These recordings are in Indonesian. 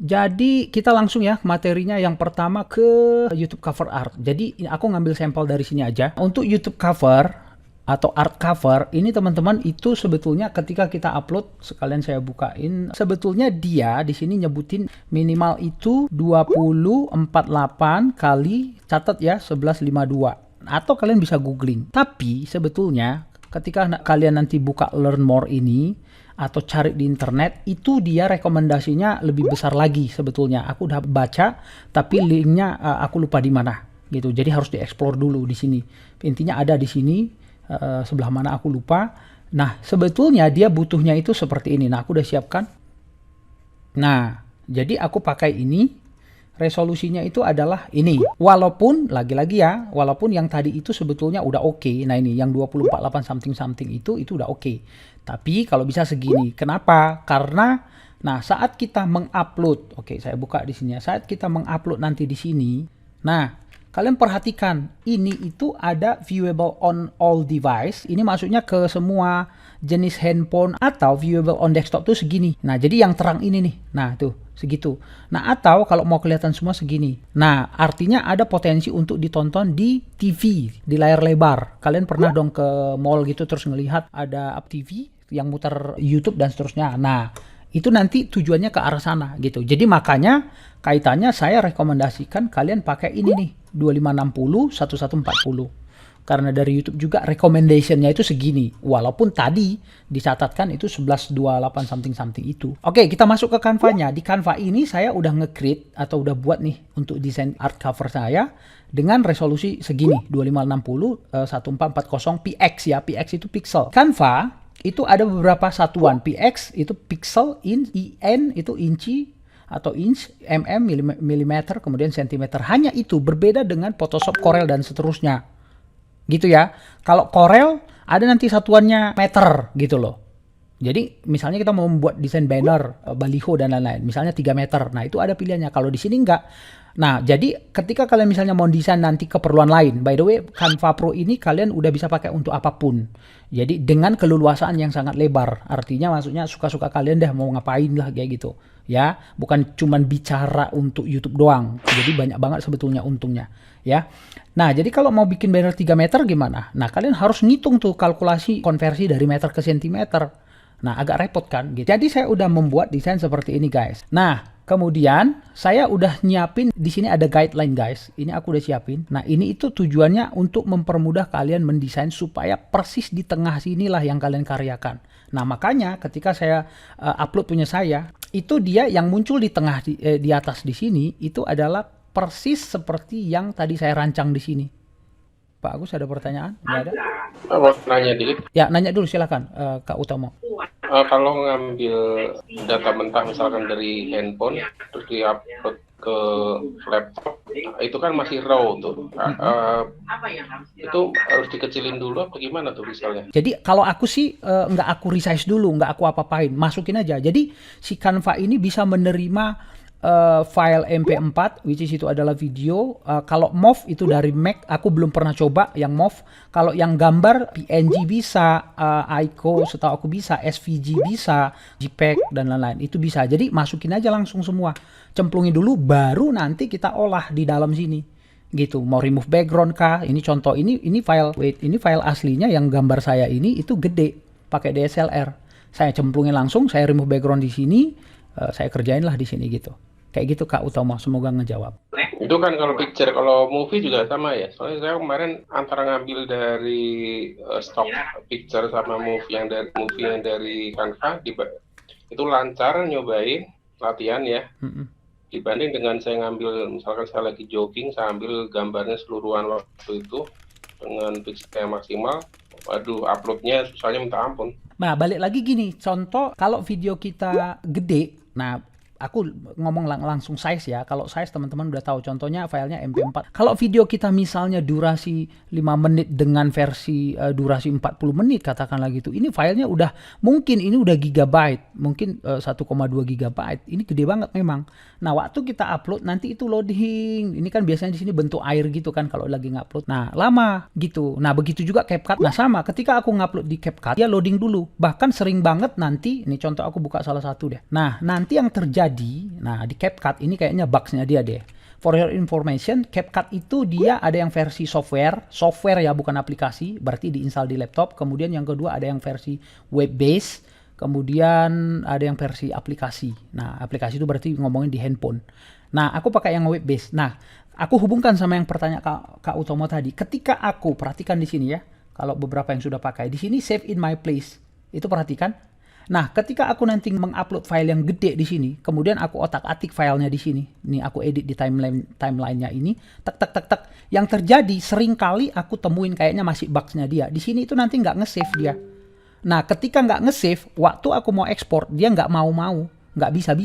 Jadi kita langsung ya materinya yang pertama ke YouTube cover art. Jadi aku ngambil sampel dari sini aja. Untuk YouTube cover atau art cover ini teman-teman itu sebetulnya ketika kita upload, sekalian saya bukain, sebetulnya dia di sini nyebutin minimal itu 2048 kali, catat ya, 1152, atau kalian bisa googling. Tapi sebetulnya ketika kalian nanti buka learn more ini atau cari di internet, itu dia rekomendasinya lebih besar lagi sebetulnya. Aku udah baca tapi linknya aku lupa di mana gitu. Jadi harus dieksplor dulu di sini. Intinya ada di sini, sebelah mana aku lupa. Nah, sebetulnya dia butuhnya itu seperti ini. Nah, aku udah siapkan. Nah, jadi aku pakai ini. Resolusinya itu adalah ini. Walaupun lagi-lagi ya, walaupun yang tadi itu sebetulnya udah oke. Nah, ini yang 248 something itu udah oke. Tapi kalau bisa segini. Kenapa? Karena nah, saat kita mengupload, oke, saya buka di sini ya. Saat kita mengupload nanti di sini. Nah, kalian perhatikan, ini itu ada viewable on all device. Ini maksudnya ke semua jenis handphone, atau viewable on desktop tuh segini. Nah, jadi yang terang ini nih. Nah, tuh segitu. Nah, atau kalau mau kelihatan semua segini. Nah, artinya ada potensi untuk ditonton di TV, di layar lebar. Kalian pernah dong ke mall gitu terus ngelihat ada TV yang muter YouTube dan seterusnya. Nah, itu nanti tujuannya ke arah sana gitu. Jadi makanya kaitannya saya rekomendasikan kalian pakai ini nih, 2560 1140. Karena dari YouTube juga recommendationnya itu segini. Walaupun tadi dicatatkan itu 1128 something itu. Oke, kita masuk ke Canva-nya. Di Canva ini saya udah nge-create atau udah buat nih untuk desain art cover saya dengan resolusi segini, 2560 1440 px ya. Px itu pixel. Canva itu ada beberapa satuan. Px itu pixel, in itu inci atau inch, milimeter, kemudian sentimeter. Hanya itu, berbeda dengan Photoshop, Corel dan seterusnya. Gitu ya. Kalau Corel ada nanti satuannya meter gitu loh. Jadi misalnya kita mau membuat desain banner, baliho dan lain-lain, misalnya 3 meter. Nah, itu ada pilihannya. Kalau di sini enggak. Nah, jadi ketika kalian misalnya mau desain nanti keperluan lain, by the way, Canva Pro ini kalian udah bisa pakai untuk apapun. Jadi dengan keleluasaan yang sangat lebar. Artinya maksudnya suka-suka kalian dah mau ngapain lah kayak gitu. Ya, bukan cuman bicara untuk YouTube doang. Jadi banyak banget sebetulnya untungnya, ya. Nah, jadi kalau mau bikin banner 3 meter gimana? Nah, kalian harus ngitung tuh kalkulasi konversi dari meter ke sentimeter. Nah, agak repot kan gitu. Jadi saya udah membuat desain seperti ini, guys. Nah, kemudian saya udah nyiapin di sini ada guideline, guys. Ini aku udah siapin. Nah, ini itu tujuannya untuk mempermudah kalian mendesain supaya persis di tengah sinilah yang kalian karyakan. Nah, makanya ketika saya upload punya saya, itu dia yang muncul di tengah di atas di sini itu adalah persis seperti yang tadi saya rancang di sini. Pak Agus ada pertanyaan? Nggak ada? Mau nanya dikit? Ya, nanya dulu silakan, Kak Utomo. Kalau ngambil data mentah misalkan dari handphone terus di-upload ke laptop, itu kan masih raw tuh. Itu harus dikecilin dulu apa gimana tuh misalnya? Jadi kalau aku sih nggak aku resize dulu, nggak aku apa-apain, masukin aja. Jadi si Canva ini bisa menerima file MP4, which is itu adalah video. Kalau MOV itu dari Mac, aku belum pernah coba yang MOV. Kalau yang gambar PNG bisa, ICO setahu aku bisa, SVG bisa, JPEG dan lain-lain itu bisa. Jadi masukin aja langsung semua, cemplungin dulu, baru nanti kita olah di dalam sini. Gitu, mau remove background kah? Ini contoh, ini file, ini file aslinya yang gambar saya ini itu gede, pakai DSLR. Saya cemplungin langsung, saya remove background di sini, saya kerjain lah di sini gitu. Kayak gitu Kak Utomo, semoga ngejawab. Itu kan kalau picture, kalau movie juga sama ya. Soalnya saya kemarin antara ngambil dari stock picture sama movie yang dari Canva, itu lancar nyobain latihan ya. Dibanding dengan saya ngambil, misalkan saya lagi jogging, saya ambil gambarnya seluruhan waktu itu dengan pixel yang maksimal. Waduh, uploadnya susahnya minta ampun. Nah, balik lagi gini, contoh kalau video kita gede, nah aku ngomong langsung size ya. Kalau size teman-teman udah tahu, contohnya filenya MP4. Kalau video kita misalnya durasi 5 menit dengan versi durasi 40 menit katakanlah gitu. Ini filenya udah mungkin ini udah gigabyte, mungkin 1,2 gigabyte. Ini gede banget memang. Nah, waktu kita upload nanti itu loading. Ini kan biasanya di sini bentuk air gitu kan kalau lagi ngupload. Nah, lama gitu. Nah, begitu juga CapCut. Nah, sama ketika aku ngupload di CapCut, dia loading dulu. Bahkan sering banget nanti, ini contoh aku buka salah satu deh. Nah, nanti yang terjadi Jadi, nah di CapCut ini kayaknya bugs-nya dia deh. For your information, CapCut itu dia ada yang versi software ya, bukan aplikasi, berarti diinstal di laptop. Kemudian yang kedua ada yang versi web based, kemudian ada yang versi aplikasi. Nah, aplikasi itu berarti ngomongin di handphone. Nah, aku pakai yang web based. Nah, aku hubungkan sama yang pertanyaan Kak Utomo tadi. Ketika aku perhatikan di sini ya, kalau beberapa yang sudah pakai di sini save in my place, itu perhatikan. Nah, ketika aku nanti mengupload file yang gede di sini, kemudian aku otak-atik filenya di sini. Nih aku edit di timelinenya ini, tak. Yang terjadi sering kali aku temuin kayaknya masih bugs-nya dia. Di sini itu nanti nggak nge-save dia. Nah, ketika nggak nge-save, waktu aku mau ekspor dia nggak mau. Nggak bisa.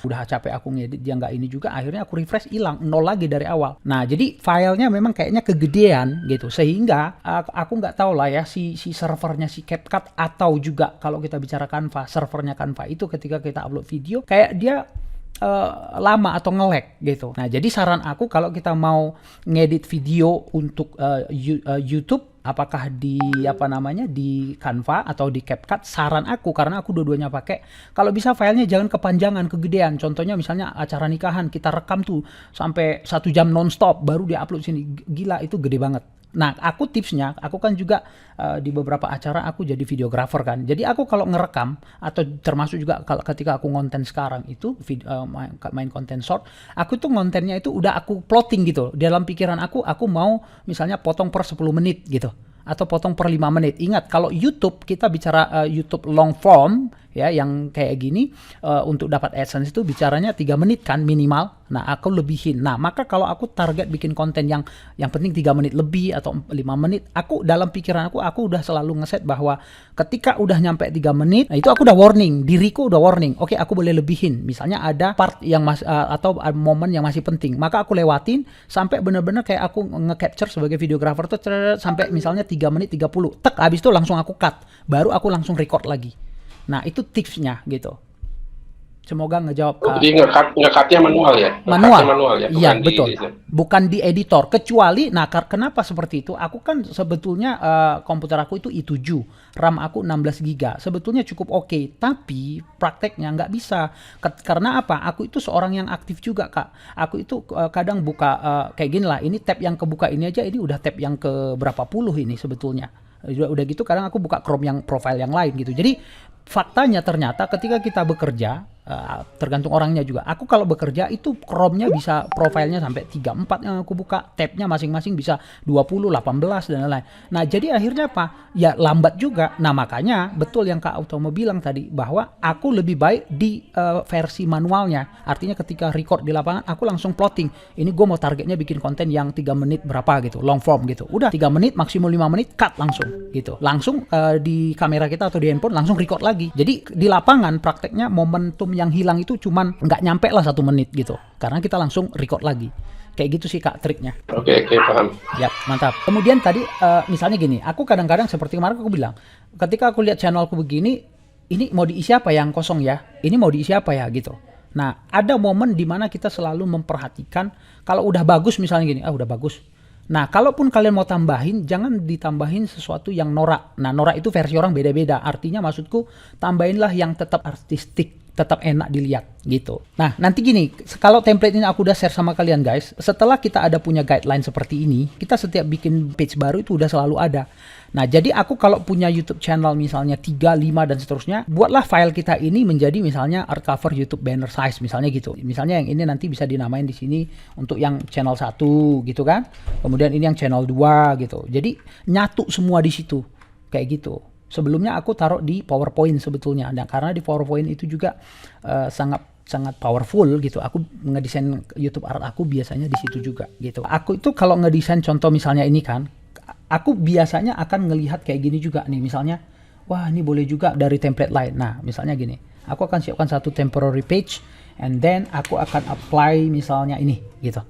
Udah capek aku ngedit dia nggak ini juga, akhirnya aku refresh hilang, nol lagi dari awal. Nah, jadi filenya memang kayaknya kegedean gitu, sehingga aku nggak tahu lah ya si servernya si CapCut atau juga kalau kita bicara Canva, servernya Canva itu ketika kita upload video kayak dia lama atau nge-lag gitu. Nah, jadi saran aku kalau kita mau ngedit video untuk YouTube, apakah di di Canva atau di CapCut, saran aku karena aku dua-duanya pakai, kalau bisa filenya jangan kepanjangan, kegedean. Contohnya misalnya acara nikahan kita rekam tuh sampai 1 jam nonstop baru dia upload sini, gila itu gede banget. Nah, aku tipsnya, aku kan juga di beberapa acara aku jadi videographer kan. Jadi aku kalau ngerekam atau termasuk juga kalau ketika aku ngonten sekarang itu main konten short, aku tuh ngontennya itu udah aku plotting gitu. Dalam pikiran aku mau misalnya potong per 10 menit gitu. Atau potong per 5 menit. Ingat, kalau YouTube, kita bicara YouTube long form, ya, yang kayak gini, untuk dapat AdSense itu bicaranya 3 menit kan minimal. Nah, aku lebihin. Nah, maka kalau aku target bikin konten yang penting 3 menit lebih atau 5 menit, aku dalam pikiran aku udah selalu ngeset bahwa ketika udah nyampe 3 menit, nah itu aku udah warning, diriku udah warning. Oke, aku boleh lebihin. Misalnya ada part yang atau momen yang masih penting, maka aku lewatin sampai bener-bener kayak aku nge-capture sebagai videographer tuh sampai misalnya 3 menit 30. Tek, habis itu langsung aku cut. Baru aku langsung record lagi. Nah, itu tipsnya gitu. Semoga ngejawab. Jadi nge-cutnya manual ya? Manual ya? Iya, bukan betul. Bukan di editor. Kecuali, nah kenapa seperti itu? Aku kan sebetulnya komputer aku itu i7. RAM aku 16 GB. Sebetulnya cukup oke. Tapi prakteknya nggak bisa. Karena apa? Aku itu seorang yang aktif juga, Kak. Aku itu kadang buka kayak gini lah. Ini tab yang kebuka ini aja. Ini udah tab yang ke berapa puluh ini sebetulnya. Udah gitu kadang aku buka Chrome yang profile yang lain gitu. Jadi faktanya ternyata ketika kita bekerja, tergantung orangnya juga. Aku kalau bekerja itu Chrome-nya bisa profilnya sampai 3-4 yang aku buka, tab-nya masing-masing bisa 20, 18 dan lain-lain. Nah, jadi akhirnya apa? Ya lambat juga. Nah, makanya betul yang Kak Utomo bilang tadi bahwa aku lebih baik di versi manualnya. Artinya ketika record di lapangan aku langsung plotting. Ini gue mau targetnya bikin konten yang 3 menit berapa gitu, long form gitu. Udah 3 menit maksimum 5 menit cut langsung gitu. Langsung di kamera kita atau di handphone langsung record lagi. Jadi di lapangan prakteknya momentum yang hilang itu cuman nggak nyampe lah 1 menit gitu, karena kita langsung record lagi. Kayak gitu sih Kak triknya. Oke, paham. Ya, mantap. Kemudian tadi misalnya gini, aku kadang-kadang seperti kemarin aku bilang, ketika aku lihat channelku begini, ini mau diisi apa yang kosong ya, ini mau diisi apa ya gitu. Nah, ada momen dimana kita selalu memperhatikan kalau udah bagus misalnya gini, udah bagus. Nah, kalaupun kalian mau tambahin, jangan ditambahin sesuatu yang norak. Nah, norak itu versi orang beda-beda. Artinya maksudku, tambahinlah yang tetap artistik, tetap enak dilihat gitu. Nah, nanti gini, kalau template ini aku udah share sama kalian guys, setelah kita ada punya guideline seperti ini, kita setiap bikin page baru itu udah selalu ada. Nah, jadi aku kalau punya YouTube channel misalnya 3, 5 dan seterusnya, buatlah file kita ini menjadi misalnya art cover YouTube banner size misalnya gitu. Misalnya yang ini nanti bisa dinamain di sini untuk yang channel 1 gitu kan. Kemudian ini yang channel 2 gitu. Jadi nyatu semua di situ. Kayak gitu. Sebelumnya aku taruh di PowerPoint sebetulnya. Nah, karena di PowerPoint itu juga sangat powerful gitu. Aku ngedesain YouTube art aku biasanya di situ juga gitu. Aku itu kalau ngedesain contoh misalnya ini kan, aku biasanya akan ngelihat kayak gini juga nih, misalnya wah ini boleh juga dari template lain. Nah, misalnya gini, aku akan siapkan satu temporary page and then aku akan apply misalnya ini gitu.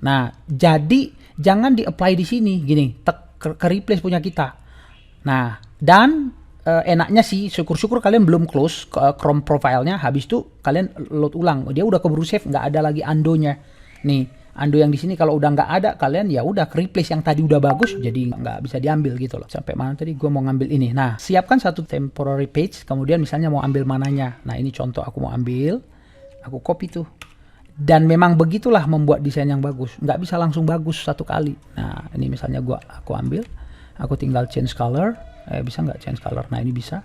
Nah, jadi jangan di-apply di sini gini, ke replace punya kita. Nah, dan enaknya sih syukur-syukur kalian belum close Chrome profile-nya, habis itu kalian load ulang. Dia udah keburu save, nggak ada lagi undo-nya. Nih, Undo yang di sini kalau udah nggak ada, kalian ya udah replace yang tadi udah bagus, jadi nggak bisa diambil gitu loh. Sampai mana tadi? Gue mau ngambil ini. Nah, siapkan satu temporary page, kemudian misalnya mau ambil mananya. Nah, ini contoh aku mau ambil, aku copy tuh. Dan memang begitulah membuat desain yang bagus. Nggak bisa langsung bagus satu kali. Nah, ini misalnya aku ambil, aku tinggal change color. Bisa nggak change color? Nah, ini bisa.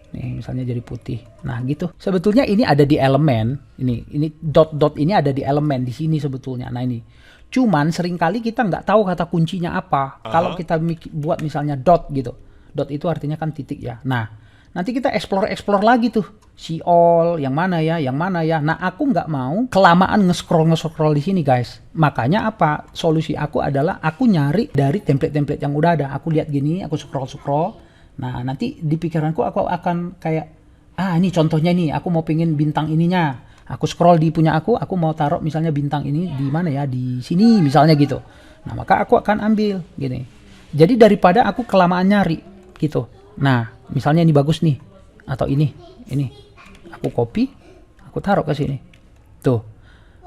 Nih, misalnya jadi putih. Nah, gitu. Sebetulnya ini ada di elemen. Ini dot-dot ini ada di elemen di sini sebetulnya. Nah, ini. Cuman seringkali kita nggak tahu kata kuncinya apa. Kalau kita buat misalnya dot gitu. Dot itu artinya kan titik ya. Nah, nanti kita explore lagi tuh. See all, yang mana ya, yang mana ya. Nah, aku nggak mau kelamaan nge-scroll di sini, guys. Makanya apa? Solusi aku adalah aku nyari dari template-template yang udah ada. Aku lihat gini, aku scroll. Nah, nanti di pikiranku aku akan kayak, ini contohnya nih, aku mau pengen bintang ininya. Aku scroll di punya aku mau taruh misalnya bintang ini di mana ya, di sini misalnya gitu. Nah, maka aku akan ambil gini. Jadi daripada aku kelamaan nyari gitu. Nah, misalnya ini bagus nih, atau ini. Aku copy, aku taruh ke sini. Tuh.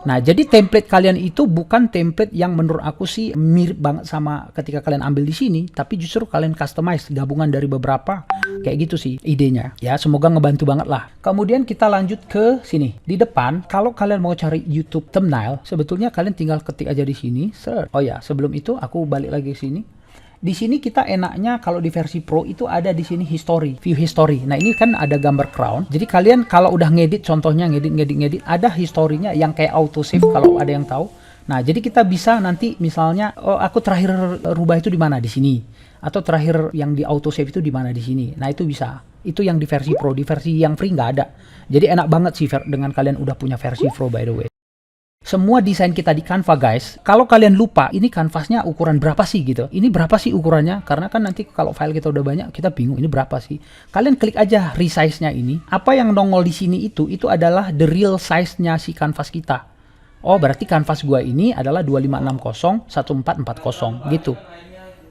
Nah, jadi template kalian itu bukan template yang menurut aku sih mirip banget sama ketika kalian ambil di sini, tapi justru kalian customize gabungan dari beberapa, kayak gitu sih idenya. Ya, semoga ngebantu banget lah. Kemudian kita lanjut ke sini. Di depan, kalau kalian mau cari YouTube thumbnail, sebetulnya kalian tinggal ketik aja di sini, search. Oh ya, sebelum itu aku balik lagi ke sini. Di sini kita enaknya kalau di versi Pro itu ada di sini history, view history. Nah, ini kan ada gambar crown. Jadi kalian kalau udah ngedit, contohnya ngedit, ada historinya yang kayak auto save kalau ada yang tahu. Nah, jadi kita bisa nanti misalnya, aku terakhir rubah itu di mana? Di sini. Atau terakhir yang di auto save itu di mana? Di sini. Nah, itu bisa. Itu yang di versi Pro. Di versi yang free nggak ada. Jadi enak banget sih dengan kalian udah punya versi Pro, by the way. Semua desain kita di Canva, guys. Kalau kalian lupa, ini kanvasnya ukuran berapa sih gitu. Ini berapa sih ukurannya? Karena kan nanti kalau file kita udah banyak, kita bingung ini berapa sih. Kalian klik aja resize-nya ini. Apa yang nongol di sini itu adalah the real size-nya si kanvas kita. Oh, berarti kanvas gua ini adalah 2560 1440 gitu.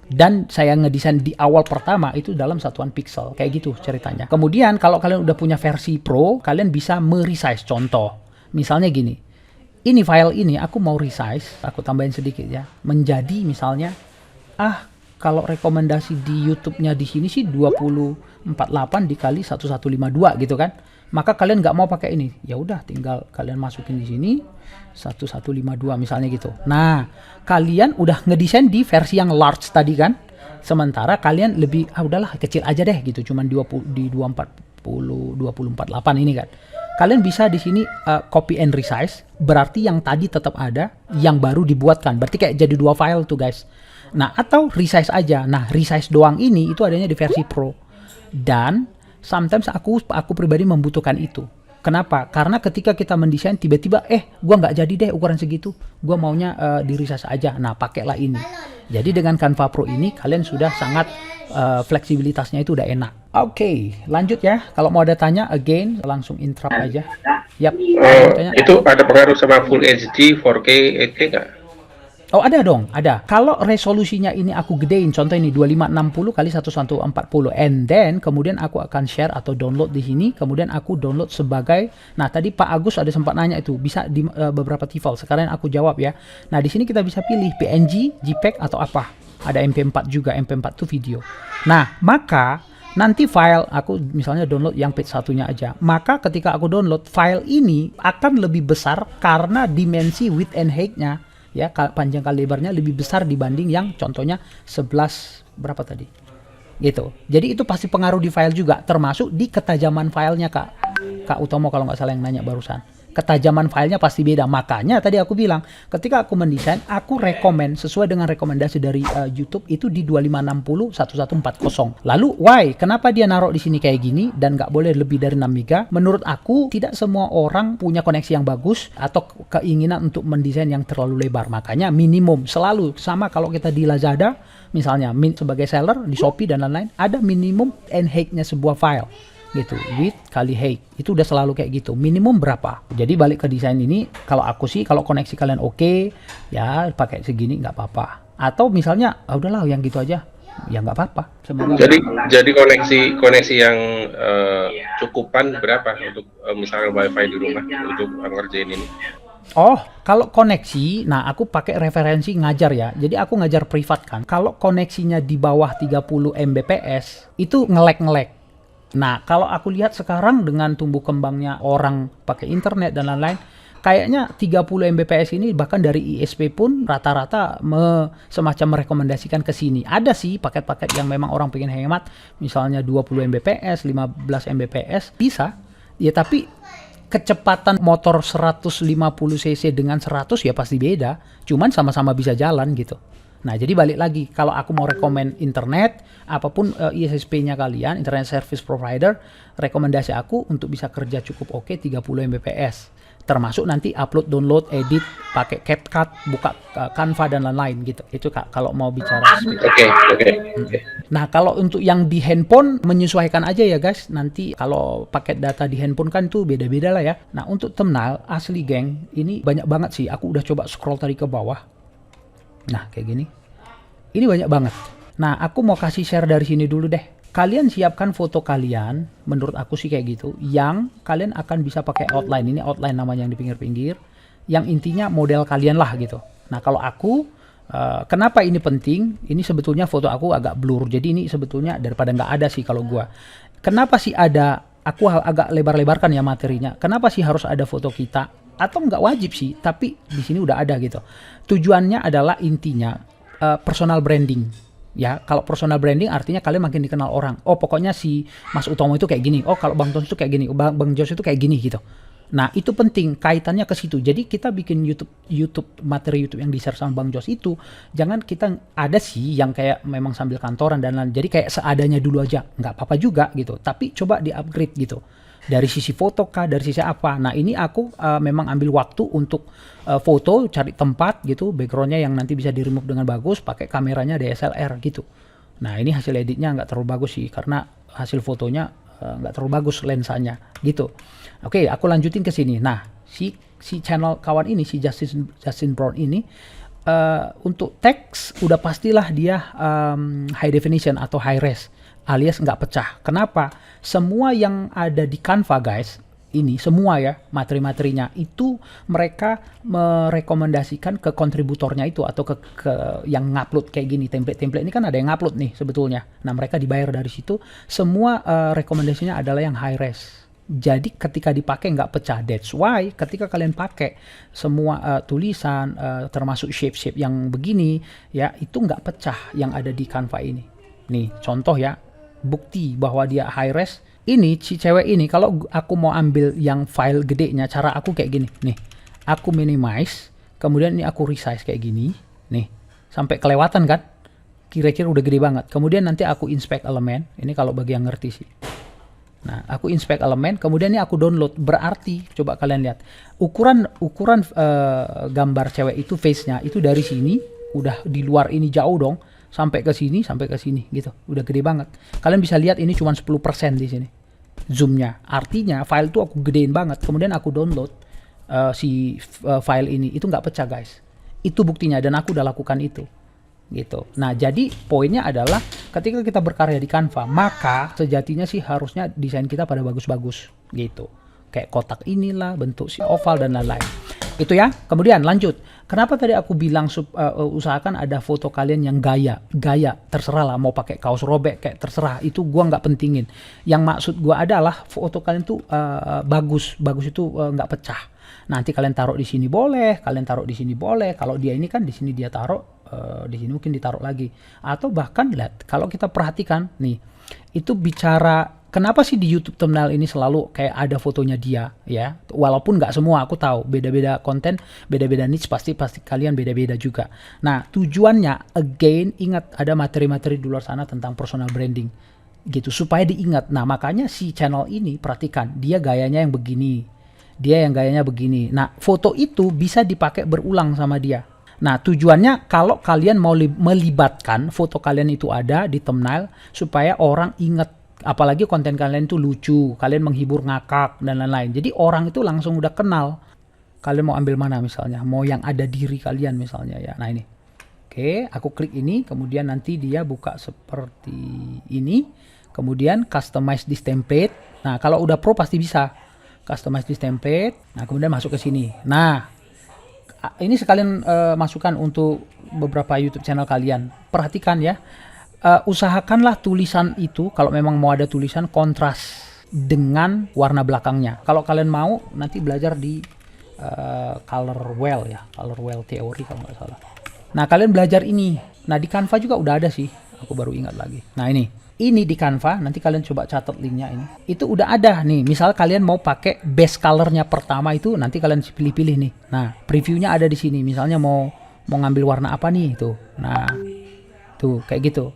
Dan saya ngedesain di awal pertama itu dalam satuan pixel. Kayak gitu ceritanya. Kemudian kalau kalian udah punya versi Pro, kalian bisa meresize. Contoh, misalnya gini. Ini file ini aku mau resize, aku tambahin sedikit ya, menjadi misalnya, kalau rekomendasi di YouTube-nya di sini sih 2048 dikali 1152 gitu kan. Maka kalian nggak mau pakai ini, ya udah tinggal kalian masukin di sini 1152 misalnya gitu. Nah, kalian udah ngedesain di versi yang large tadi kan. Sementara kalian lebih udahlah kecil aja deh gitu, cuman 2048 ini kan. Kalian bisa di sini copy and resize, berarti yang tadi tetap ada, yang baru dibuatkan. Berarti kayak jadi dua file tuh, guys. Nah, atau resize aja. Nah, resize doang ini itu adanya di versi Pro. Dan sometimes aku pribadi membutuhkan itu. Kenapa? Karena ketika kita mendesain tiba-tiba gua nggak jadi deh ukuran segitu. Gua maunya di resize aja. Nah, pakailah ini. Jadi dengan Canva Pro ini kalian sudah sangat fleksibilitasnya itu udah enak. Oke, lanjut ya. Kalau mau ada tanya, again langsung interrupt aja. Yap. Itu ada pengaruh sama Full HD, 4K, 8K nggak? Oh, ada dong, ada. Kalau resolusinya ini aku gedein, contoh ini 2560 kali 1140, and then kemudian aku akan share atau download di sini, kemudian aku download sebagai, nah tadi Pak Agus ada sempat nanya itu, bisa di beberapa default, sekarang aku jawab ya. Nah, di sini kita bisa pilih PNG, JPEG atau apa. Ada MP4 juga, MP4 itu video. Nah, maka nanti file aku misalnya download yang page satunya aja. Maka ketika aku download, file ini akan lebih besar karena dimensi width and height-nya, ya, panjang kali lebarnya lebih besar dibanding yang contohnya 11 berapa tadi gitu. Jadi itu pasti pengaruh di file juga, termasuk di ketajaman filenya, Kak Utomo kalau nggak salah yang nanya barusan. Ketajaman filenya pasti beda. Makanya tadi aku bilang ketika aku mendesain, aku rekomend sesuai dengan rekomendasi dari YouTube itu di 2560 1140. Lalu why? Kenapa dia naruh di sini kayak gini dan nggak boleh lebih dari 6 mega? Menurut aku tidak semua orang punya koneksi yang bagus atau keinginan untuk mendesain yang terlalu lebar. Makanya minimum selalu sama kalau kita di Lazada misalnya sebagai seller di Shopee dan lain-lain, ada minimum and height-nya sebuah file gitu, width kali height itu udah selalu kayak gitu, minimum berapa. Jadi balik ke desain ini, kalau aku sih kalau koneksi kalian oke, ya pakai segini nggak apa-apa, atau misalnya udahlah yang gitu aja ya nggak apa-apa. Jadi koneksi yang cukupan berapa untuk misalnya wifi di rumah untuk ngerjain ini? Oh, kalau koneksi, nah aku pakai referensi ngajar ya. Jadi aku ngajar privat kan. Kalau koneksinya di bawah 30 Mbps, itu nge-lag. Nah, kalau aku lihat sekarang dengan tumbuh kembangnya orang pakai internet dan lain-lain, kayaknya 30 Mbps ini bahkan dari ISP pun rata-rata semacam merekomendasikan ke sini. Ada sih paket-paket yang memang orang pengen hemat, misalnya 20 Mbps, 15 Mbps, bisa. Ya tapi kecepatan motor 150 cc dengan 100 ya pasti beda, cuman sama-sama bisa jalan gitu. Nah, jadi balik lagi, kalau aku mau rekomend internet, apapun ISP-nya kalian, internet service provider, rekomendasi aku untuk bisa kerja cukup oke 30 Mbps. Termasuk nanti upload, download, edit, pakai CapCut, buka Canva dan lain-lain gitu. Itu Kak, kalau mau bicara speed. Oke. Nah, kalau untuk yang di handphone menyesuaikan aja ya guys. Nanti kalau paket data di handphone kan itu beda-beda lah ya. Nah, untuk thumbnail asli geng, ini banyak banget sih. Aku udah coba scroll tadi ke bawah. Nah, kayak gini. Ini banyak banget. Nah, aku mau kasih share dari sini dulu deh. Kalian siapkan foto kalian, menurut aku sih kayak gitu, yang kalian akan bisa pakai outline. Ini outline namanya yang di pinggir-pinggir. Yang intinya model kalian lah gitu. Nah, kalau aku, kenapa ini penting? Ini sebetulnya foto aku agak blur. Jadi ini sebetulnya daripada nggak ada sih kalau gua. Kenapa sih ada? Aku agak lebar-lebarkan ya materinya. Kenapa sih harus ada foto kita? Atau nggak wajib sih, tapi di sini udah ada gitu. Tujuannya adalah intinya personal branding. Ya, kalau personal branding artinya kalian makin dikenal orang. Oh, pokoknya si Mas Utomo itu kayak gini. Oh, kalau Bang Tons itu kayak gini. Oh, Bang Jos itu kayak gini gitu. Nah, itu penting kaitannya ke situ. Jadi kita bikin materi YouTube yang di-share sama Bang Jos itu, jangan kita ada sih yang kayak memang sambil kantoran dan lain. Jadi kayak seadanya dulu aja. Nggak apa-apa juga gitu. Tapi coba di-upgrade gitu. Dari sisi foto kah, dari sisi apa. Nah, ini aku memang ambil waktu untuk foto, cari tempat gitu, backgroundnya yang nanti bisa di-remove dengan bagus, pakai kameranya DSLR gitu. Nah, ini hasil editnya nggak terlalu bagus sih, karena hasil fotonya nggak terlalu bagus lensanya gitu. Oke, aku lanjutin ke sini. Nah, si channel kawan ini, si Justin Brown ini, untuk teks udah pastilah dia high definition atau high res, alias nggak pecah. Kenapa? Semua yang ada di Canva guys, ini semua ya materi-materinya itu mereka merekomendasikan ke kontributornya itu atau ke yang ngupload kayak gini, template ini kan ada yang ngupload nih sebetulnya. Nah, mereka dibayar dari situ. Semua rekomendasinya adalah yang high res. Jadi ketika dipakai nggak pecah. That's why ketika kalian pakai semua tulisan termasuk shape-shape yang begini ya, itu nggak pecah yang ada di Canva ini. Nih contoh ya, bukti bahwa dia high res. Ini si cewek ini, kalau aku mau ambil yang file gedenya, cara aku kayak gini nih, aku minimize, kemudian ini aku resize kayak gini nih, sampai kelewatan kan, kira-kira udah gede banget. Kemudian nanti aku inspect elemen, ini kalau bagi yang ngerti sih. Nah, aku inspect elemen, kemudian ini aku download. Berarti coba kalian lihat ukuran gambar cewek itu, face-nya itu dari sini udah di luar ini jauh dong, sampai ke sini gitu, udah gede banget. Kalian bisa lihat ini cuma 10% di sini zoomnya, artinya file itu aku gedein banget. Kemudian aku download file ini, itu nggak pecah guys. Itu buktinya, dan aku udah lakukan itu gitu. Nah, jadi poinnya adalah ketika kita berkarya di Canva, maka sejatinya sih harusnya desain kita pada bagus-bagus gitu, kayak kotak inilah, bentuk si oval dan lain-lain. Itu ya. Kemudian lanjut. Kenapa tadi aku bilang usahakan ada foto kalian yang gaya terserah lah, mau pakai kaos robek kayak terserah, itu gua nggak pentingin. Yang maksud gua adalah foto kalian tuh bagus itu nggak pecah. Nanti kalian taruh di sini boleh, kalian taruh di sini boleh. Kalau dia ini kan di sini dia taruh, di sini mungkin ditaruh lagi. Atau bahkan lihat, kalau kita perhatikan nih, itu bicara kenapa sih di YouTube thumbnail ini selalu kayak ada fotonya dia ya? Walaupun nggak semua, aku tahu beda-beda konten, beda-beda niche, pasti kalian beda-beda juga. Nah, tujuannya again, ingat ada materi-materi di luar sana tentang personal branding gitu supaya diingat. Nah, makanya si channel ini perhatikan, dia gayanya yang begini, dia yang gayanya begini. Nah, foto itu bisa dipakai berulang sama dia. Nah, tujuannya kalau kalian mau melibatkan foto kalian itu ada di thumbnail supaya orang ingat. Apalagi konten kalian itu lucu, kalian menghibur, ngakak dan lain-lain. Jadi orang itu langsung udah kenal. Kalian mau ambil mana misalnya? Mau yang ada diri kalian misalnya ya. Nah, ini. Oke, aku klik ini, kemudian nanti dia buka seperti ini. Kemudian customize this template. Nah, kalau udah pro pasti bisa customize this template. Nah, kemudian masuk ke sini. Nah, Ini sekalian masukan untuk beberapa YouTube channel kalian. Perhatikan ya, usahakanlah tulisan itu kalau memang mau ada tulisan kontras dengan warna belakangnya. Kalau kalian mau nanti belajar di color wheel ya, color wheel theory kalau nggak salah. Nah kalian belajar ini. Nah di Canva juga udah ada sih, aku baru ingat lagi. Nah ini di Canva, nanti kalian coba catat linknya ini. Itu udah ada nih, misal kalian mau pakai base colornya pertama itu, nanti kalian pilih-pilih nih. Nah, previewnya ada di sini. Misalnya mau ngambil warna apa nih, tuh. Nah, tuh kayak gitu.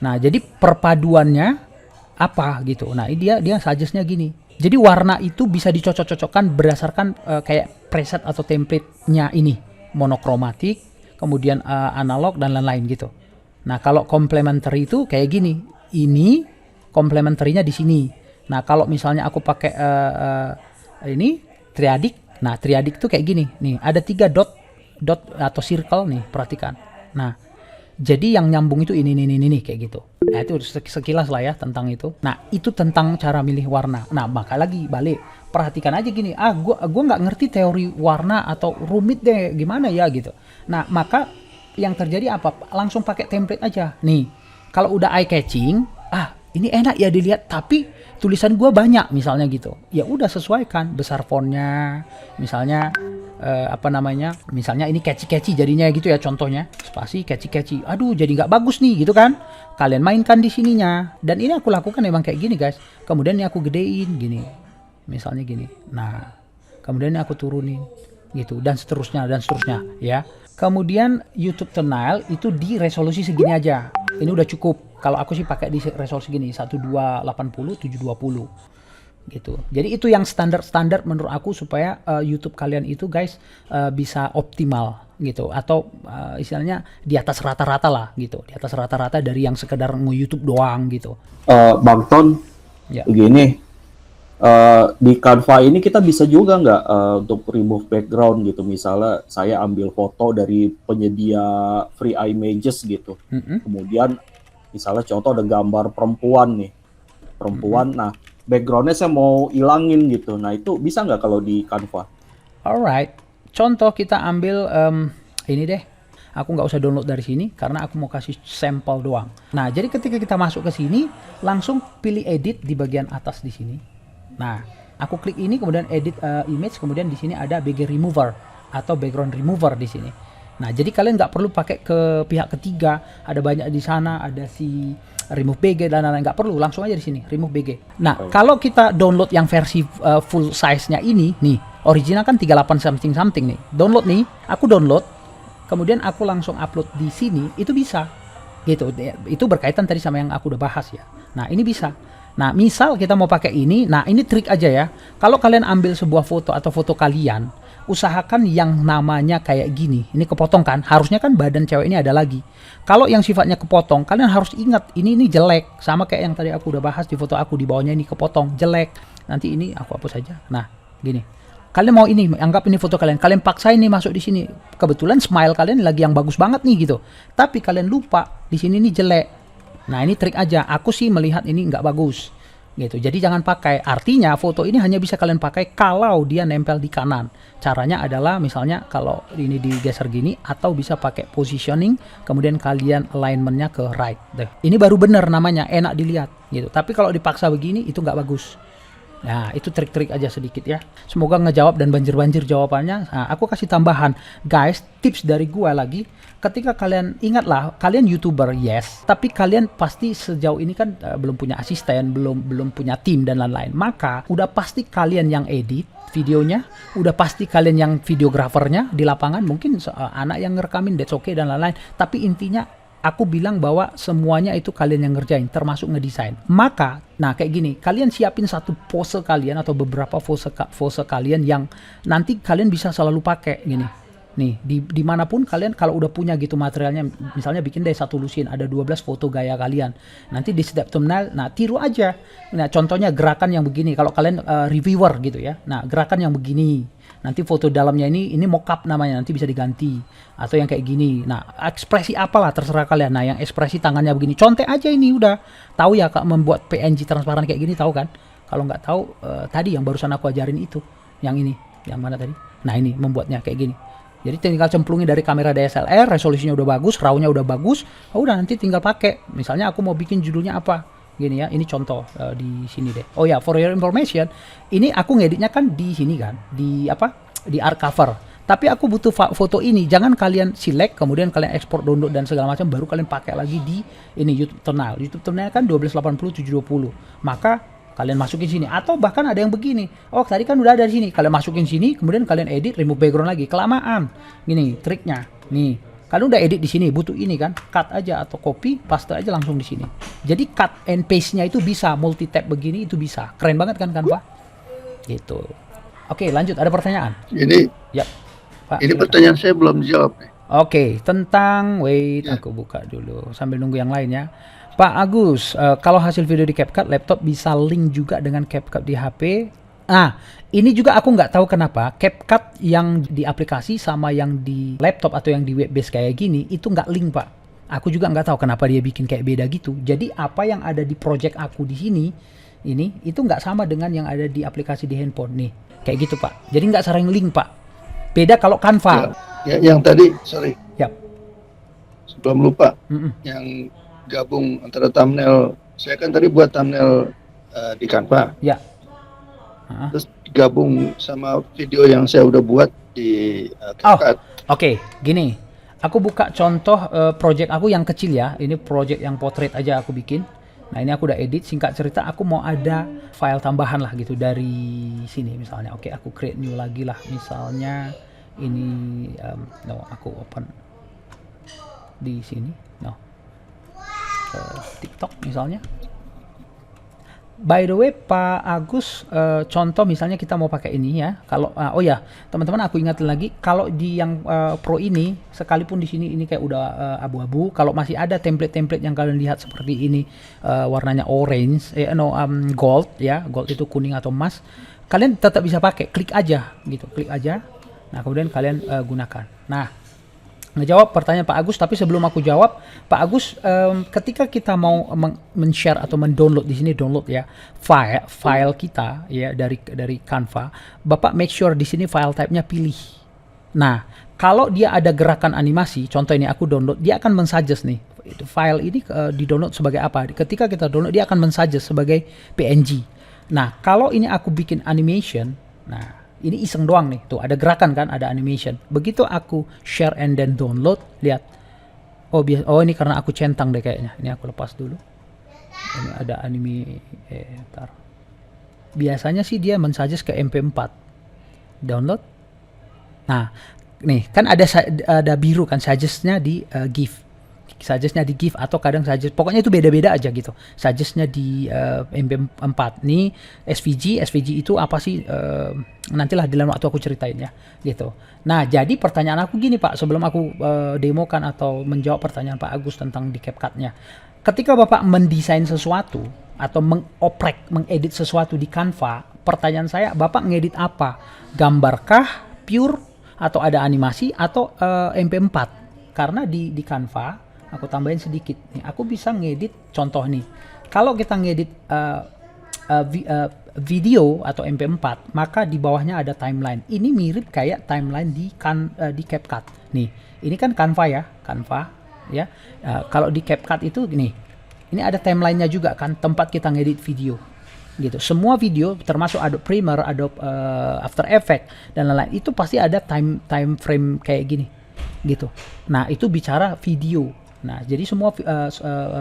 Nah, jadi perpaduannya apa gitu. Nah, ini dia suggest-nya gini. Jadi warna itu bisa dicocok-cocokkan berdasarkan kayak preset atau template-nya ini. Monokromatik, kemudian analog dan lain-lain gitu. Nah, kalau complementary itu kayak gini. Ini komplementerinya di sini. Nah, kalau misalnya aku pakai ini triadic. Nah, triadic tuh kayak gini. Nih, ada 3 dot atau circle nih, perhatikan. Nah, jadi yang nyambung itu ini kayak gitu. Nah, itu sekilas lah ya tentang itu. Nah, itu tentang cara milih warna. Nah, maka lagi balik. Perhatikan aja gini. Gua nggak ngerti teori warna atau rumit deh gimana ya gitu. Nah, maka yang terjadi apa? Langsung pakai template aja. Nih. Kalau udah eye catching, ini enak ya dilihat, tapi tulisan gue banyak misalnya gitu. Ya udah sesuaikan besar fontnya, misalnya misalnya ini catchy jadinya gitu ya contohnya, spasi catchy. Aduh jadi nggak bagus nih gitu kan. Kalian mainkan di sininya. Dan ini aku lakukan emang kayak gini guys. Kemudian ini aku gedein gini, misalnya gini. Nah, kemudian ini aku turunin gitu dan seterusnya ya. Kemudian YouTube thumbnail itu di resolusi segini aja. Ini udah cukup. Kalau aku sih pakai di resolusi gini 1280 720 gitu. Jadi itu yang standar menurut aku supaya YouTube kalian itu guys bisa optimal gitu atau istilahnya di atas rata-rata lah gitu. Di atas rata-rata dari yang sekedar nge-YouTube doang gitu. Bang Ton, ya. Begini. Di Canva ini kita bisa juga nggak untuk remove background gitu, misalnya saya ambil foto dari penyedia free images gitu, kemudian misalnya contoh ada gambar perempuan, nah backgroundnya saya mau ilangin gitu, nah itu bisa nggak kalau di Canva? Alright, contoh kita ambil ini deh. Aku nggak usah download dari sini karena aku mau kasih sampel doang. Nah jadi ketika kita masuk ke sini langsung pilih edit di bagian atas di sini. Nah, aku klik ini kemudian edit image, kemudian di sini ada BG remover atau background remover di sini. Nah, jadi kalian nggak perlu pakai ke pihak ketiga. Ada banyak di sana, ada si remove BG dan lain-lain, nggak perlu, langsung aja di sini remove BG. Nah, kalau kita download yang versi full size-nya ini, nih original kan 38 something nih. Download nih, aku download, kemudian aku langsung upload di sini, itu bisa. Gitu. Itu berkaitan tadi sama yang aku udah bahas ya. Nah, ini bisa. Nah, misal kita mau pakai ini, nah ini trik aja ya. Kalau kalian ambil sebuah foto atau foto kalian, usahakan yang namanya kayak gini. Ini kepotong kan? Harusnya kan badan cewek ini ada lagi. Kalau yang sifatnya kepotong, kalian harus ingat ini jelek. Sama kayak yang tadi aku udah bahas di foto aku, di bawahnya ini kepotong, jelek. Nanti ini aku hapus aja. Nah, gini. Kalian mau ini, anggap ini foto kalian. Kalian paksain nih masuk di sini. Kebetulan smile kalian lagi yang bagus banget nih gitu. Tapi kalian lupa di sini nih jelek. Nah ini trik aja, aku sih melihat ini nggak bagus gitu. Jadi jangan pakai, artinya foto ini hanya bisa kalian pakai kalau dia nempel di kanan. Caranya adalah misalnya kalau ini digeser gini, atau bisa pakai positioning, kemudian kalian alignmentnya ke right deh. Ini baru bener namanya, enak dilihat gitu. Tapi kalau dipaksa begini itu nggak bagus. Nah itu trik-trik aja sedikit ya. Semoga ngejawab dan banjir-banjir jawabannya. Nah, aku kasih tambahan guys, tips dari gua lagi. Ketika kalian, ingatlah kalian YouTuber yes, tapi kalian pasti sejauh ini kan belum punya asisten, belum punya tim dan lain-lain. Maka udah pasti kalian yang edit videonya, udah pasti kalian yang videografernya di lapangan, mungkin anak yang ngerekamin, that's okay dan lain-lain. Tapi intinya aku bilang bahwa semuanya itu kalian yang ngerjain, termasuk ngedesain. Maka, nah kayak gini, kalian siapin satu pose kalian atau beberapa pose kalian yang nanti kalian bisa selalu pakai gini. Nih, dimanapun kalian kalau udah punya gitu materialnya, misalnya bikin deh satu lusin, ada 12 foto gaya kalian. Nanti di setiap thumbnail, nah tiru aja. Nah contohnya gerakan yang begini, kalau kalian reviewer gitu ya. Nah gerakan yang begini. Nanti foto dalamnya ini mockup namanya, nanti bisa diganti. Atau yang kayak gini. Nah, ekspresi apalah terserah kalian. Nah, yang ekspresi tangannya begini. Contek aja ini udah. Tahu ya Kak membuat PNG transparan kayak gini, tahu kan? Kalau nggak tahu, tadi yang barusan aku ajarin itu. Yang ini. Yang mana tadi? Nah, ini membuatnya kayak gini. Jadi tinggal cemplungin dari kamera DSLR, resolusinya udah bagus, RAW-nya udah bagus, udah nanti tinggal pakai. Misalnya aku mau bikin judulnya apa, gini ya, ini contoh di sini deh. Oh ya, for your information, ini aku ngeditnya kan di sini kan, di apa? Di art cover. Tapi aku butuh foto ini, jangan kalian select, kemudian kalian ekspor, download dan segala macam, baru kalian pakai lagi di ini YouTube thumbnail. YouTube thumbnail kan 1280 720. Maka kalian masukin sini, atau bahkan ada yang begini, oh tadi kan udah ada di sini, kalian masukin sini, kemudian kalian edit, remove background lagi, kelamaan. Gini triknya, nih kalian udah edit di sini, butuh ini kan, cut aja atau copy, paste aja langsung di sini. Jadi cut and paste-nya itu bisa, multi tab begini itu bisa, keren banget kan Pak? Gitu. Oke, lanjut, ada pertanyaan? Ini, ya, Pak. ini pertanyaan saya belum dijawab nih. Oke, tentang wait, aku buka dulu sambil nunggu yang lain ya. Pak Agus, kalau hasil video di CapCut laptop bisa link juga dengan CapCut di HP. Nah, ini juga aku nggak tahu kenapa CapCut yang di aplikasi sama yang di laptop atau yang di web base kayak gini itu nggak link Pak. Aku juga nggak tahu kenapa dia bikin kayak beda gitu. Jadi apa yang ada di project aku di sini, ini itu nggak sama dengan yang ada di aplikasi di handphone nih. Kayak gitu Pak. Jadi nggak sering link Pak. Beda kalau Canva. Ya, yang tadi, sorry. Yap. Sebelum lupa, yang gabung antara thumbnail, saya kan tadi buat thumbnail di Canva. Ya. Terus gabung sama video yang saya udah buat di CapCut. Oke, gini. Aku buka contoh project aku yang kecil ya. Ini project yang portrait aja aku bikin. Nah, ini aku udah edit. Singkat cerita, aku mau ada file tambahan lah gitu dari sini misalnya. Oke, aku create new lagi lah. Misalnya ini, no, aku open di sini. No. TikTok misalnya. By the way, Pak Agus, contoh misalnya kita mau pakai ini ya. Kalau oh ya, teman-teman aku ingatin lagi, kalau di yang Pro ini, sekalipun di sini ini kayak udah abu-abu, kalau masih ada template-template yang kalian lihat seperti ini, warnanya orange, gold ya, gold itu kuning atau emas, kalian tetap bisa pakai. Klik aja gitu, klik aja. Nah, kemudian kalian gunakan. Nah, ngejawab pertanyaan Pak Agus, tapi sebelum aku jawab, Pak Agus, ketika kita mau men-share atau mendownload di sini, download ya file kita ya dari Canva, Bapak make sure di sini file type-nya pilih. Nah, kalau dia ada gerakan animasi, contoh ini aku download, dia akan mensuggest nih file ini di-download sebagai apa. Ketika kita download, dia akan mensuggest sebagai PNG. Nah, kalau ini aku bikin animation, nah ini iseng doang nih, tuh ada gerakan kan, ada animation. Begitu aku share and then download, lihat. Oh ini karena aku centang deh kayaknya. Ini aku lepas dulu. Ini ada anime, bentar. Biasanya sih dia mensuggest ke MP4. Download. Nah, nih kan ada biru kan, suggestnya di GIF. Suggestnya di GIF atau kadang suggest, pokoknya itu beda-beda aja gitu. Suggestnya di MP4 nih, SVG itu apa sih? Nantilah di lain waktu aku ceritain ya, gitu. Nah, jadi pertanyaan aku gini Pak, sebelum aku demokan atau menjawab pertanyaan Pak Agus tentang di CapCut-nya. Ketika Bapak mendesain sesuatu atau mengedit sesuatu di Canva, pertanyaan saya, Bapak ngedit apa? Gambarkah, pure, atau ada animasi, atau MP4? Karena di Canva, aku tambahin sedikit nih, aku bisa ngedit contoh nih. Kalau kita ngedit video atau MP4, maka di bawahnya ada timeline. Ini mirip kayak timeline di CapCut. Nih, ini kan Canva ya, ya. Kalau di CapCut itu nih, ini ada timelinenya juga kan, tempat kita ngedit video. Gitu. Semua video termasuk Adobe Premiere, Adobe After Effects dan lain-lain itu pasti ada time frame kayak gini. Gitu. Nah, itu bicara video. Nah, jadi semua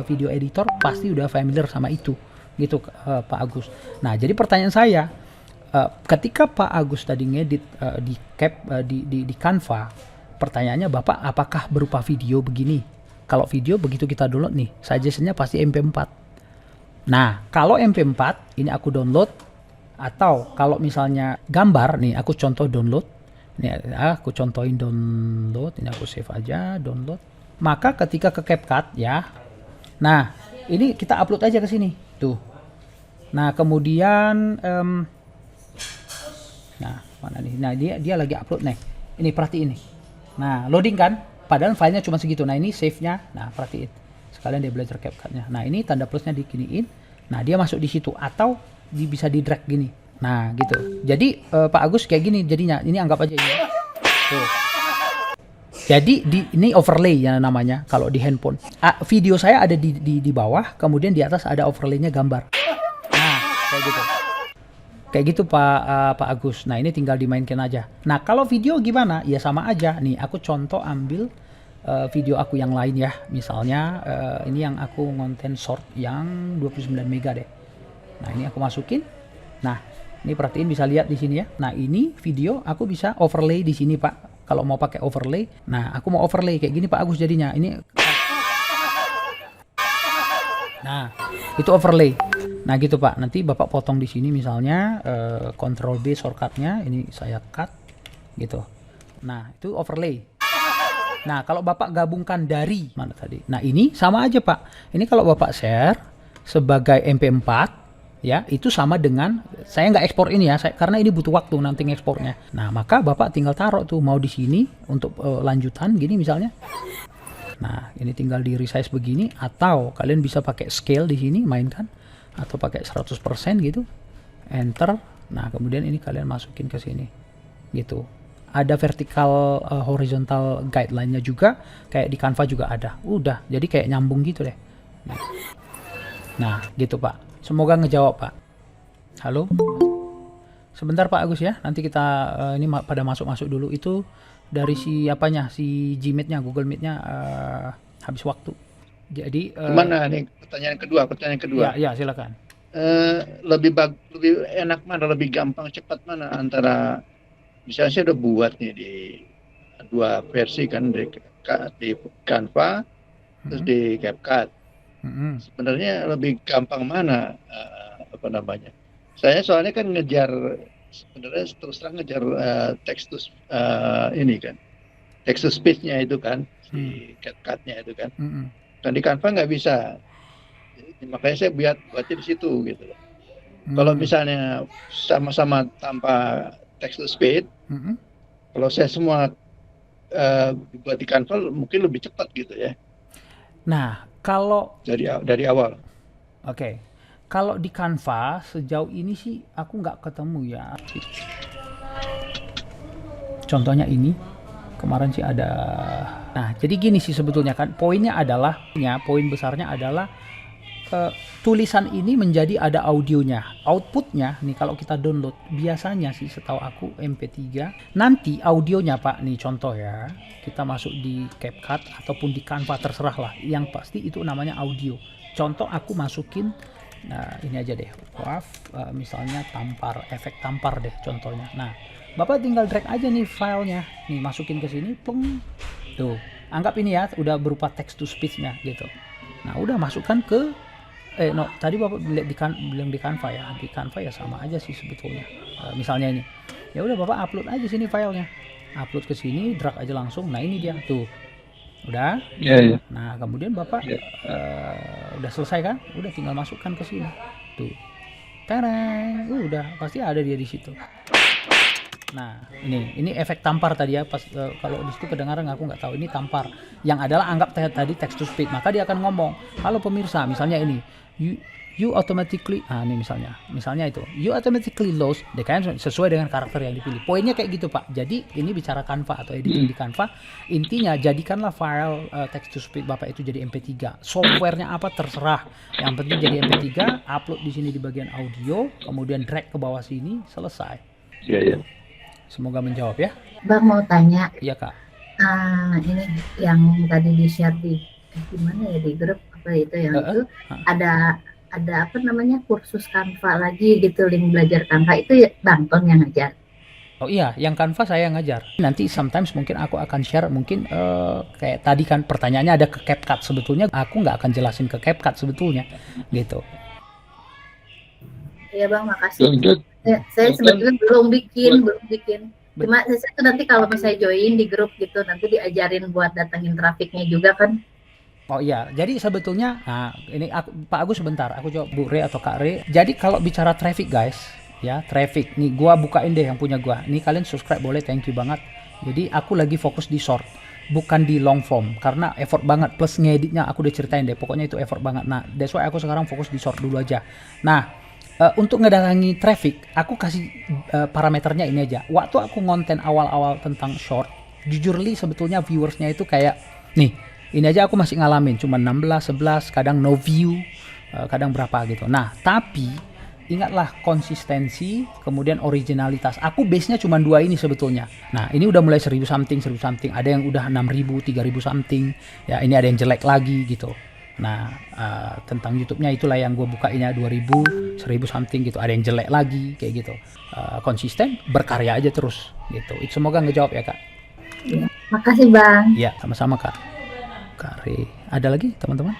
video editor pasti udah familiar sama itu, gitu Pak Agus. Nah, jadi pertanyaan saya, ketika Pak Agus tadi ngedit di Canva, pertanyaannya Bapak apakah berupa video begini? Kalau video begitu kita download nih, suggestion-nya pasti MP4. Nah, kalau MP4 ini aku download, atau kalau misalnya gambar nih, aku contoh download. Ini aku contohin download, ini aku save aja, download. Maka ketika ke CapCut ya, nah ini kita upload aja ke sini, tuh. Nah kemudian, nah mana nih? Nah dia lagi upload nih. Ini perhatiin nih. Nah loading kan, padahal filenya cuma segitu. Nah ini save-nya, nah perhatiin. Sekalian dia belajar CapCut-nya. Nah ini tanda plusnya dikiniin. Nah dia masuk di situ atau bisa di drag gini. Nah gitu. Jadi Pak Agus kayak gini jadinya. Ini anggap aja ini. Tuh. Jadi ini overlay ya namanya kalau di handphone. Video saya ada di bawah, kemudian di atas ada overlaynya gambar. Nah, kayak gitu. Kayak gitu Pak Agus. Nah, ini tinggal dimainkan aja. Nah, kalau video gimana? Ya sama aja. Nih, aku contoh ambil video aku yang lain ya. Misalnya ini yang aku ngonten short yang 29 mega deh. Nah, ini aku masukin. Nah, ini perhatiin bisa lihat di sini ya. Nah, ini video aku bisa overlay di sini, Pak. Kalau mau pakai overlay. Nah, aku mau overlay kayak gini Pak Agus jadinya. Ini Nah, itu overlay. Nah, gitu Pak. Nanti Bapak potong di sini misalnya Ctrl B shortcutnya, ini saya cut gitu. Nah, itu overlay. Nah, kalau Bapak gabungkan dari mana tadi? Nah, ini sama aja Pak. Ini kalau Bapak share sebagai MP4 ya, itu sama dengan saya nggak ekspor ini ya, karena ini butuh waktu nanti ngekspornya. Nah, maka Bapak tinggal taruh tuh mau di sini untuk lanjutan gini misalnya. Nah, ini tinggal di resize begini, atau kalian bisa pakai scale di sini mainkan, atau pakai 100% gitu. Enter. Nah, kemudian ini kalian masukin ke sini. Gitu. Ada vertical horizontal guideline-nya juga, kayak di Canva juga ada. Udah, jadi kayak nyambung gitu deh. Nah, gitu Pak. Semoga ngejawab Pak. Halo? Sebentar Pak Agus ya, nanti kita ini pada masuk-masuk dulu. Itu dari si apanya, si Gmeet-nya, Google Meet-nya habis waktu. Jadi Gimana nih pertanyaan kedua? Ya, silakan. Lebih enak mana, lebih gampang, cepat mana antara misalnya saya udah buat nih di dua versi kan, di Canva terus di CapCut. Sebenarnya lebih gampang mana saya soalnya kan ngejar, sebenarnya terus terang ngejar text to speech-nya itu kan, di CapCut-nya itu kan. Dan di Canva nggak bisa. Jadi, makanya saya buatnya di situ gitu loh. Kalau misalnya sama-sama tanpa text to speech, kalau saya semua buat di Canva mungkin lebih cepat gitu ya. Nah, kalau dari awal. Oke. Kalau di Canva sejauh ini sih aku nggak ketemu ya. Contohnya ini kemarin sih ada. Nah, jadi gini sih sebetulnya kan, poinnya adalah, poin besarnya adalah tulisan ini menjadi ada audionya. Outputnya nih kalau kita download biasanya sih setahu aku MP3. Nanti audionya Pak, nih contoh ya, kita masuk di CapCut ataupun di Canva terserah lah. Yang pasti itu namanya audio. Contoh aku masukin, nah ini aja deh, misalnya tampar, efek tampar deh contohnya. Nah, Bapak tinggal drag aja nih filenya, nih masukin ke sini, peng, tuh. Anggap ini ya udah berupa text to speech-nya gitu. Nah, udah masukkan ke tadi Bapak bilang di Canva ya. Di Canva ya sama aja sih sebetulnya. Misalnya ini. Ya udah Bapak upload aja sini filenya. Upload ke sini, drag aja langsung. Nah, ini dia tuh. Udah? Iya. Nah, kemudian Bapak udah selesai kan? Udah tinggal masukkan ke sini. Tuh. Tereng. Udah, pasti ada dia di situ. Nah, ini efek tampar tadi ya. Pas kalau di situ kedengaran aku nggak tahu, ini tampar. Yang adalah anggap tadi text to speech. Maka dia akan ngomong, "Halo pemirsa," misalnya ini. You automatically, ini misalnya itu. You automatically load, dia kan sesuai dengan karakter yang dipilih. Poinnya kayak gitu, Pak. Jadi ini bicara Canva atau editing di Canva. Intinya jadikanlah file text to speech Bapak itu jadi MP3. Softwarenya apa terserah. Yang penting jadi MP3, upload di sini di bagian audio, kemudian drag ke bawah sini, selesai. Iya. Semoga menjawab ya. Bang mau tanya. Iya Kak. Ini yang tadi di share di gimana ya, di grup apa itu yang itu ada apa namanya kursus Canva lagi gitu, link belajar Canva itu ya, Bang Ton yang ngajar. Oh iya, yang Canva saya ngajar. Nanti sometimes mungkin aku akan share, mungkin kayak tadi kan pertanyaannya ada ke CapCut. Sebetulnya aku nggak akan jelasin ke CapCut sebetulnya gitu. Iya Bang, makasih. Saya sebetulnya belum bikin. Cuma saya tuh nanti kalau misalnya join di grup gitu, nanti diajarin buat datengin trafiknya juga kan. Oh iya, jadi sebetulnya, nah ini Pak Agus sebentar, aku jawab Bu Re atau Kak Re. Jadi kalau bicara traffic guys, ya traffic, nih gua bukain deh yang punya gua. Nih kalian subscribe boleh, thank you banget. Jadi aku lagi fokus di short, bukan di long form, karena effort banget. Plus ngeditnya aku udah ceritain deh, pokoknya itu effort banget. Nah, that's why aku sekarang fokus di short dulu aja. Nah, untuk ngedatangi traffic, aku kasih parameternya ini aja. Waktu aku ngonten awal-awal tentang short, Jujurly sebetulnya viewersnya itu kayak nih, ini aja aku masih ngalamin cuma 16, 11, kadang no view, kadang berapa gitu. Nah, tapi ingatlah konsistensi, kemudian originalitas. Aku base-nya cuma 2 ini sebetulnya. Nah, ini udah mulai 1000 something, ada yang udah 6000, 3000 something. Ya, ini ada yang jelek lagi gitu. Nah, tentang YouTube-nya itulah yang gue bukainnya 2000, 1000 something gitu. Ada yang jelek lagi kayak gitu. Konsisten, berkarya aja terus gitu. Semoga ngejawab ya, Kak. Ya, makasih Bang. Ya, sama-sama Kak. Kare. Ada lagi teman-teman?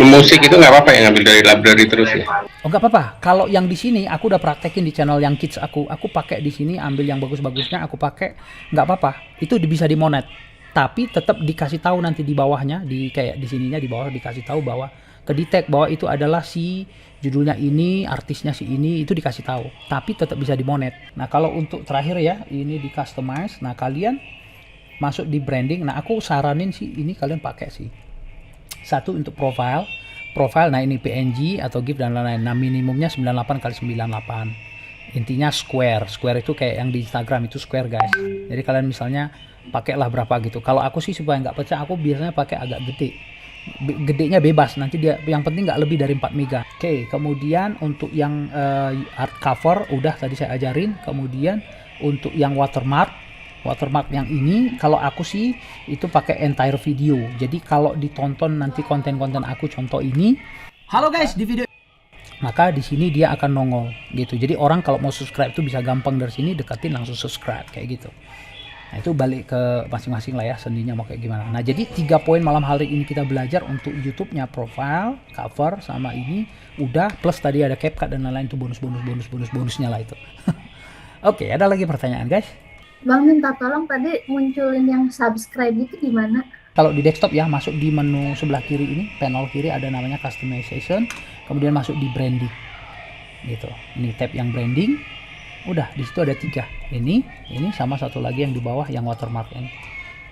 Musik itu nggak apa-apa ya ngambil dari library terus ya? Oh, nggak apa-apa. Kalau yang di sini aku udah praktekin di channel yang kids aku pakai di sini, ambil yang bagus-bagusnya aku pakai, nggak apa-apa. Itu bisa dimonet. Tapi tetap dikasih tahu nanti di bawahnya, di kayak di sininya di bawah dikasih tahu bahwa kedetek bahwa itu adalah si judulnya ini, artisnya si ini, itu dikasih tahu. Tapi tetap bisa dimonet. Nah, kalau untuk terakhir ya, ini di customize. Nah, kalian masuk di branding. Nah, aku saranin sih ini kalian pakai sih. Satu untuk profile. Nah ini PNG atau GIF dan lain-lain. Nah, minimumnya 98x98. Intinya square itu kayak yang di Instagram itu square guys. Jadi kalian misalnya pakailah berapa gitu. Kalau aku sih supaya nggak pecah, aku biasanya pakai agak gede. Gedenya bebas, nanti dia yang penting nggak lebih dari 4 mega. Oke, kemudian untuk yang art cover udah tadi saya ajarin. Kemudian untuk yang watermark yang ini kalau aku sih itu pakai entire video. Jadi kalau ditonton nanti konten-konten aku contoh ini. Halo guys, di video maka di sini dia akan nongol gitu. Jadi orang kalau mau subscribe itu bisa gampang dari sini deketin langsung subscribe kayak gitu. Nah, itu balik ke masing-masing lah ya, sendinya mau kayak gimana. Nah, jadi 3 poin malam hari ini kita belajar untuk YouTube-nya, profile, cover, sama ini udah, plus tadi ada CapCut dan lain-lain, itu bonusnya lah itu. Oke, ada lagi pertanyaan guys? Bang minta tolong tadi munculin yang subscribe itu di mana? Kalau di desktop ya, masuk di menu sebelah kiri ini, panel kiri ada namanya customization, kemudian masuk di branding. Gitu. Ini tab yang branding. Udah, di situ ada 3. Ini sama satu lagi yang di bawah yang watermark ini.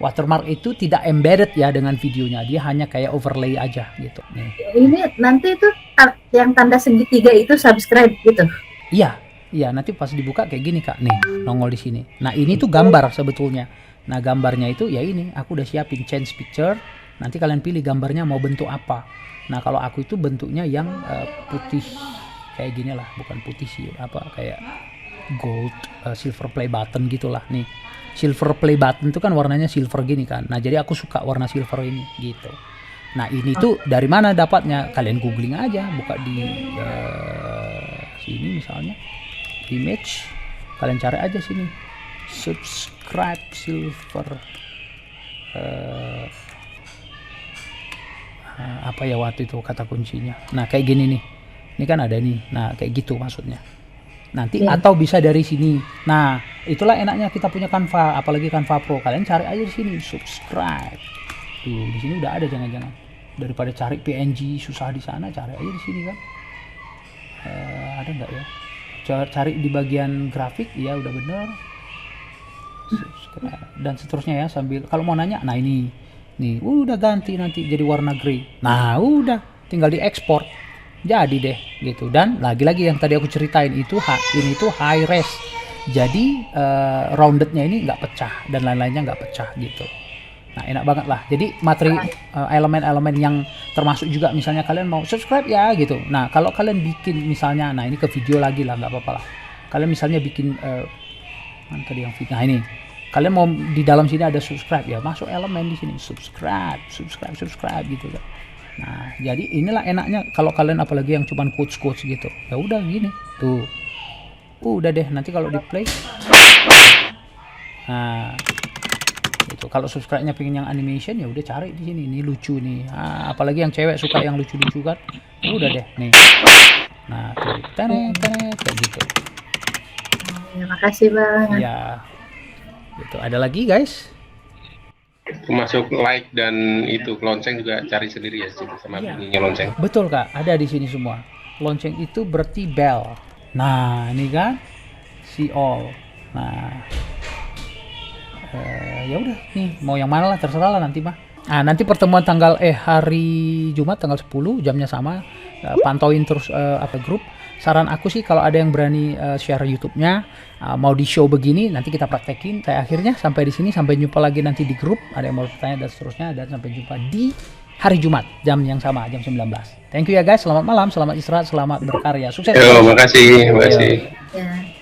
Watermark itu tidak embedded ya dengan videonya, dia hanya kayak overlay aja gitu. Nih. Ini nanti itu yang tanda segitiga itu subscribe gitu. Iya, nanti pas dibuka kayak gini Kak, nih nongol di sini. Nah, ini tuh gambar sebetulnya. Nah, gambarnya itu ya ini, aku udah siapin change picture. Nanti kalian pilih gambarnya mau bentuk apa. Nah, kalau aku itu bentuknya yang putih kayak gini lah, bukan putih sih, apa kayak gold silver play button gitulah. Nih silver play button itu kan warnanya silver gini kan. Nah, jadi aku suka warna silver ini gitu. Nah, ini tuh dari mana dapatnya? Kalian googling aja, buka di sini misalnya image, kalian cari aja sini subscribe silver apa ya waktu itu kata kuncinya. Nah, kayak gini nih, ini kan ada nih. Nah, kayak gitu maksudnya nanti atau bisa dari sini. Nah, itulah enaknya kita punya Canva, apalagi Canva Pro. Kalian cari aja di sini subscribe. Tuh, di sini udah ada, jangan-jangan daripada cari PNG susah di sana, cari aja di sini kan. Ada nggak ya? Cari di bagian grafik, ya udah bener. Subscribe dan seterusnya ya, sambil kalau mau nanya. Nah, ini nih udah ganti nanti jadi warna grey. Nah, udah tinggal diekspor. Jadi deh gitu. Dan lagi-lagi yang tadi aku ceritain itu ini tuh high res, jadi roundednya ini nggak pecah dan lain-lainnya nggak pecah gitu. Nah, enak banget lah. Jadi materi elemen-elemen yang termasuk juga misalnya kalian mau subscribe ya gitu. Nah, kalau kalian bikin misalnya, nah ini ke video lagi lah, nggak apa-apa lah. Kalian misalnya bikin mana tadi yang video, nah ini kalian mau di dalam sini ada subscribe ya, masuk elemen di sini subscribe gitu kan. Nah, jadi inilah enaknya kalau kalian apalagi yang cuman quotes gitu. Ya udah gini. Tuh. Udah deh, nanti kalau di play. Nah, itu kalau subscribe-nya pengen yang animation ya udah cari di sini. Ini lucu nih. Nah, apalagi yang cewek suka yang lucu-lucu kan. Udah deh, nih. Nah, tuh. Kayak gitu. Ya, makasih Bang. Ya. Itu ada lagi, guys. Masuk like dan itu lonceng juga cari sendiri ya sama bunyinya lonceng. Betul Kak, ada di sini semua. Lonceng itu berarti bell. Nah, ini kan see all. Nah, ya udah nih mau yang mana lah terserah lah nanti mah. Nah, nanti pertemuan hari Jumat tanggal 10 jamnya sama. Pantauin terus grup. saran aku sih kalau ada yang berani share YouTube-nya, mau di show begini, nanti kita praktekin. Saya akhirnya sampai di sini, sampai jumpa lagi nanti di grup, ada yang mau bertanya dan seterusnya, dan sampai jumpa di hari Jumat, jam yang sama, jam 19. Thank you ya guys, selamat malam, selamat istirahat, selamat berkarya, sukses. Yo, makasih. Ya.